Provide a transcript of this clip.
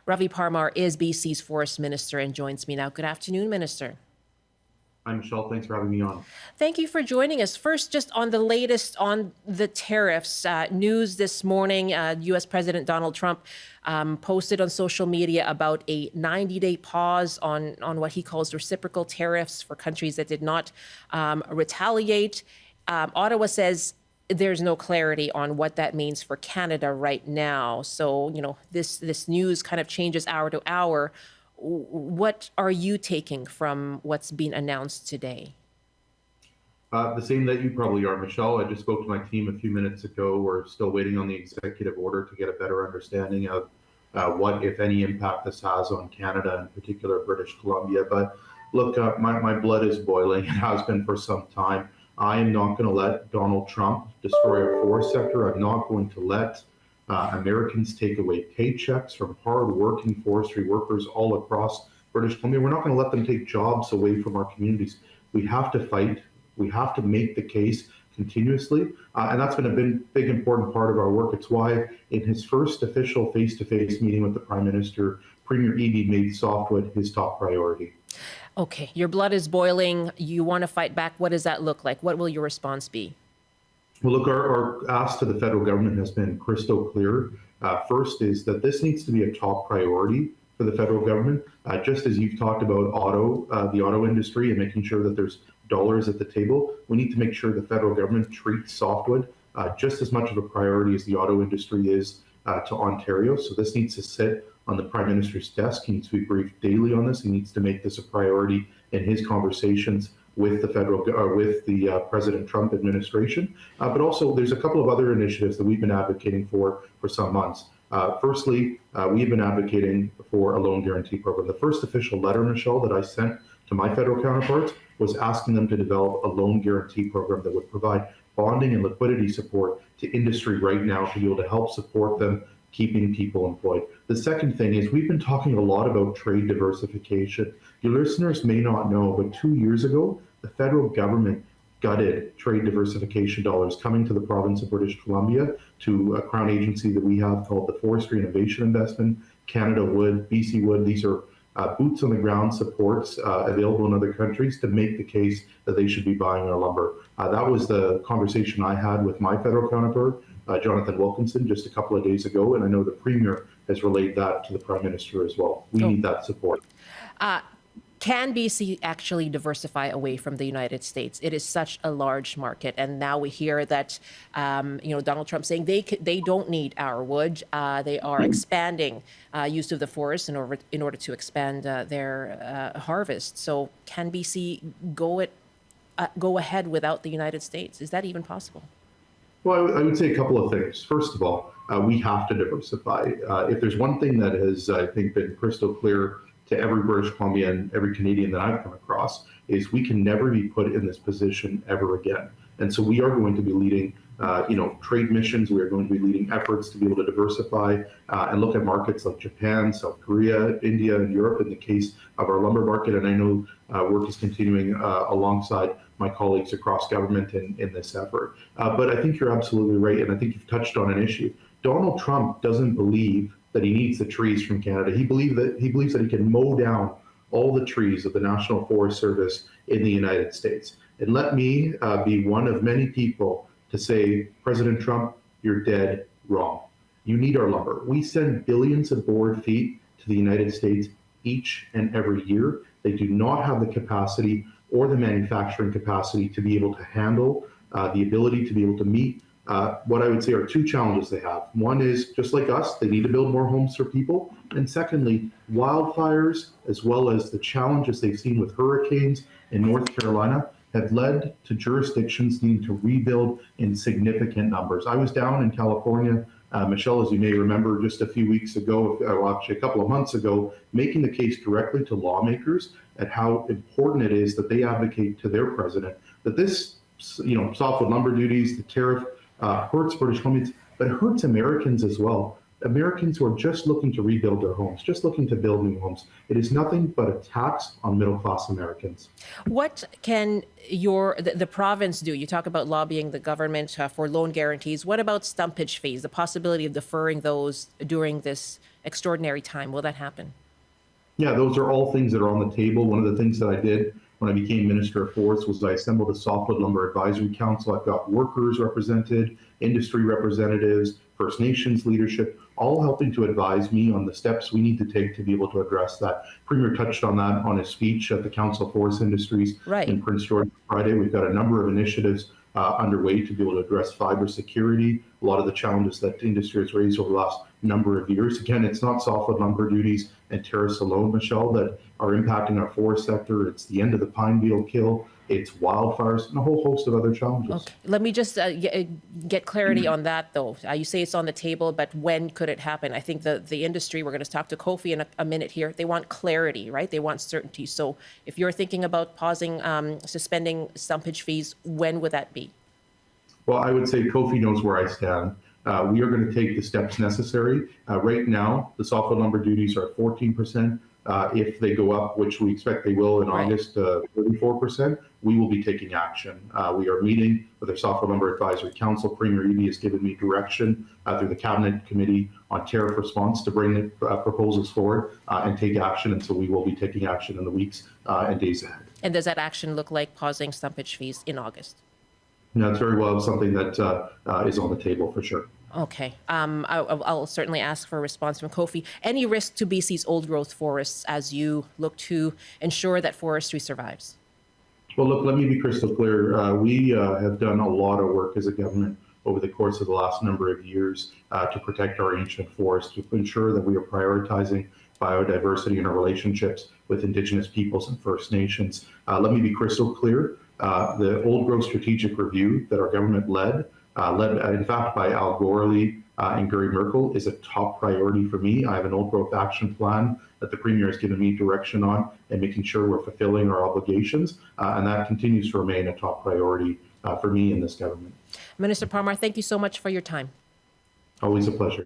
Ravi Parmar is BC's Forest Minister and joins me now. Good afternoon, Minister. Hi, Michelle. Thanks for having me on. Thank you for joining us. First, just on the latest on the tariffs, news this morning, U.S. President Donald Trump posted on social media about a 90-day pause on what he calls reciprocal tariffs for countries that did not retaliate. Ottawa says there's no clarity on what that means for Canada right now. So, this news kind of changes hour to hour. What are you taking from what's been announced today? The same that you probably are, Michelle. I just spoke to my team a few minutes ago. We're still waiting on the executive order to get a better understanding of what, if any, impact this has on Canada, in particular British Columbia. But look, my blood is boiling. It has been for some time. I am not going to let Donald Trump destroy our forest sector. I'm not going to let Americans take away paychecks from hard-working forestry workers all across British Columbia. We're not going to let them take jobs away from our communities. We have to fight. We have to make the case continuously, and that's been a big, important part of our work. It's why in his first official face-to-face meeting with the Prime Minister, Premier Eby made softwood his top priority. Okay, your blood is boiling. You want to fight back. What does that look like? What will your response be? Well, look, our ask to the federal government has been crystal clear. First is that this needs to be a top priority for the federal government, just as you've talked about the auto industry and making sure that there's dollars at the table. We need to make sure the federal government treats softwood just as much of a priority as the auto industry is to Ontario. So this needs to sit on the Prime Minister's desk. He needs to be briefed daily on this. He needs to make this a priority in his conversations with the President Trump administration. But also, there's a couple of other initiatives that we've been advocating for some months. Firstly, we've been advocating for a loan guarantee program. The first official letter, Michelle, that I sent to my federal counterparts was asking them to develop a loan guarantee program that would provide bonding and liquidity support to industry right now to be able to help support them keeping people employed. The second thing is we've been talking a lot about trade diversification. Your listeners may not know, but 2 years ago, the federal government gutted trade diversification dollars coming to the province of British Columbia to a Crown agency that we have called the Forestry Innovation Investment, Canada Wood, BC Wood. These are boots on the ground supports available in other countries to make the case that they should be buying our lumber. That was the conversation I had with my federal counterpart, Jonathan Wilkinson, just a couple of days ago, and I know the Premier has relayed that to the Prime Minister as well. We need that support. Can BC actually diversify away from the United States? It is such a large market, and now we hear that Donald Trump saying they don't need our wood. They are expanding use of the forest in order to expand their harvest. So can BC go ahead without the United States? Is that even possible? Well, I would say a couple of things. First of all, we have to diversify. If there's one thing that has, I think, been crystal clear to every British Columbian, every Canadian that I've come across, is we can never be put in this position ever again. And so we are going to be leading, trade missions. We are going to be leading efforts to be able to diversify and look at markets like Japan, South Korea, India, and Europe in the case of our lumber market. And I know work is continuing alongside my colleagues across government in this effort. But I think you're absolutely right, and I think you've touched on an issue. Donald Trump doesn't believe that he needs the trees from Canada. He believes that he can mow down all the trees of the National Forest Service in the United States. And let me be one of many people to say, President Trump, you're dead wrong. You need our lumber. We send billions of board feet to the United States each and every year. They do not have the capacity or the manufacturing capacity to be able to handle the ability to be able to meet what I would say are two challenges they have. One is, just like us, they need to build more homes for people. And secondly, wildfires, as well as the challenges they've seen with hurricanes in North Carolina, have led to jurisdictions needing to rebuild in significant numbers. I was down in California, Michelle, as you may remember, just a few weeks ago, well, actually a couple of months ago, making the case directly to lawmakers at how important it is that they advocate to their president that this, softwood lumber duties, the tariff, hurts British Columbians, but it hurts Americans as well. Americans who are just looking to rebuild their homes, just looking to build new homes. It is nothing but a tax on middle-class Americans. What can the province do? You talk about lobbying the government for loan guarantees. What about stumpage fees, the possibility of deferring those during this extraordinary time? Will that happen? Yeah, those are all things that are on the table. One of the things that I did when I became Minister of Forests was I assembled a softwood lumber advisory council. I've got workers represented, industry representatives, First Nations leadership, all helping to advise me on the steps we need to take to be able to address that. Premier touched on that on his speech at the Council of Forest Industries in Prince George Friday. We've got a number of initiatives underway to be able to address fiber security, a lot of the challenges that the industry has raised over the last number of years. Again, it's not softwood lumber duties and tariffs alone, Michelle, that are impacting our forest sector. It's the end of the pine beetle kill, it's wildfires, and a whole host of other challenges. Okay. Let me just get clarity on that, though. You say it's on the table, but when could it happen? I think the industry, we're going to talk to Kofi in a minute here, they want clarity, right? They want certainty. So if you're thinking about pausing, suspending stumpage fees, when would that be? Well, I would say Kofi knows where I stand. We are going to take the steps necessary. Right now, the softwood lumber duties are 14%. If they go up, which we expect they will in August, 34%, we will be taking action. We are meeting with our Softwood Lumber Advisory Council. Premier Eby has given me direction through the Cabinet Committee on Tariff Response to bring proposals forward and take action. And so we will be taking action in the weeks and days ahead. And does that action look like pausing stumpage fees in August? No, it's very well something that is on the table for sure. Okay. I'll certainly ask for a response from Kofi. Any risk to BC's old growth forests as you look to ensure that forestry survives? Well, look, let me be crystal clear. We have done a lot of work as a government over the course of the last number of years to protect our ancient forests, to ensure that we are prioritizing biodiversity in our relationships with Indigenous peoples and First Nations. Let me be crystal clear. The old growth strategic review that our government led in fact by Al Gorley and Gary Merkel, is a top priority for me. I have an old growth action plan that the Premier has given me direction on and making sure we're fulfilling our obligations, and that continues to remain a top priority for me in this government. Minister Parmar, thank you so much for your time. Always a pleasure.